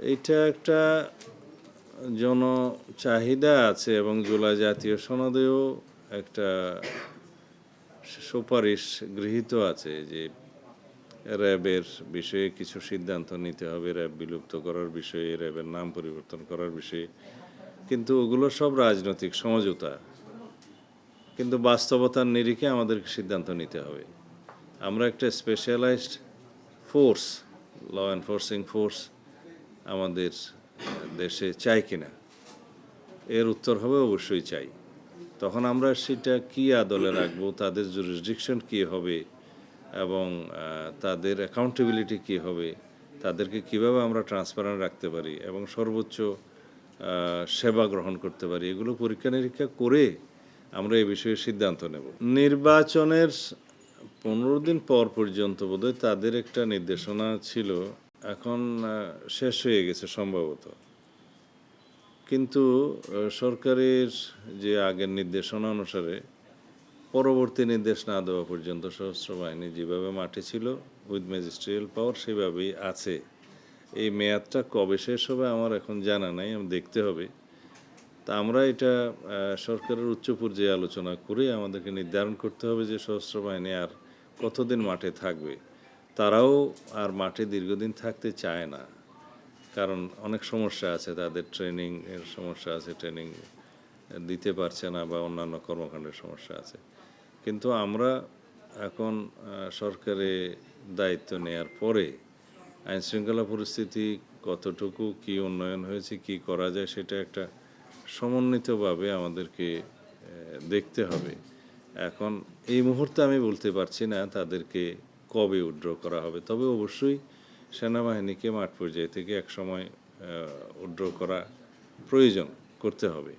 এটা একটা জনচাহিদা আছে এবং জুলাই জাতীয় সনদেও একটা সুপারিশ গৃহীত আছে যে র্যাবের বিষয়ে কিছু সিদ্ধান্ত নিতে হবে, র্যাব বিলুপ্ত করার বিষয়ে, র্যাবের নাম পরিবর্তন করার বিষয়ে। কিন্তু ওগুলো সব রাজনৈতিক সমঝোতা, কিন্তু বাস্তবতার নিরিখে আমাদেরকে সিদ্ধান্ত নিতে হবে। আমরা একটা specialized force, law enforcing force আমাদের দেশে চাই কিনা, এর উত্তর হবে অবশ্যই চাই। তখন আমরা সেটা কী আদলে রাখবো, তাদের জুরিসডিকশন কী হবে এবং তাদের অ্যাকাউন্টেবিলিটি কী হবে, তাদেরকে কিভাবে আমরা ট্রান্সপারেন্ট রাখতে পারি এবং সর্বোচ্চ সেবা গ্রহণ করতে পারি, এগুলো পরীক্ষা নিরীক্ষা করে আমরা এই বিষয়ে সিদ্ধান্ত নেব। নির্বাচনের 15 দিন পর পর্যন্ত বোধহয় তাদের একটা নির্দেশনা ছিল, এখন শেষ হয়ে গেছে সম্ভবত। কিন্তু সরকারের যে আগের নির্দেশনা অনুসারে পরবর্তী নির্দেশ না দেওয়া পর্যন্ত সশস্ত্র বাহিনী যেভাবে মাঠে ছিল উইথ ম্যাজিস্ট্রিয়াল পাওয়ার সেভাবেই আছে। এই মেয়াদটা কবে শেষ হবে আমার এখন জানা নাই, আমি দেখতে হবে। তা আমরা এটা সরকারের উচ্চ পর্যায়ে আলোচনা করে আমাদেরকে নির্ধারণ করতে হবে যে সশস্ত্র বাহিনী আর কতদিন মাঠে থাকবে। তারাও আর মাঠে দীর্ঘদিন থাকতে চায় না, কারণ অনেক সমস্যা আছে, তাদের ট্রেনিং এর সমস্যা আছে, ট্রেনিং দিতে পারছে না বা অন্যান্য কর্মকাণ্ডের সমস্যা আছে। কিন্তু আমরা এখন সরকারে দায়িত্ব নেয়ার পরে আইনশৃঙ্খলা পরিস্থিতি কতটুকু কী উন্নয়ন হয়েছে, কি করা যায়, সেটা একটা সমন্বিতভাবে আমাদেরকে দেখতে হবে। এখন এই মুহূর্তে আমি বলতে পারছি না তাদেরকে কবে উইথড্র করা হবে, তবে অবশ্যই সেনাবাহিনীকে মাঠ পর্যায় থেকে একসময় উইথড্র করা প্রয়োজন, করতে হবে।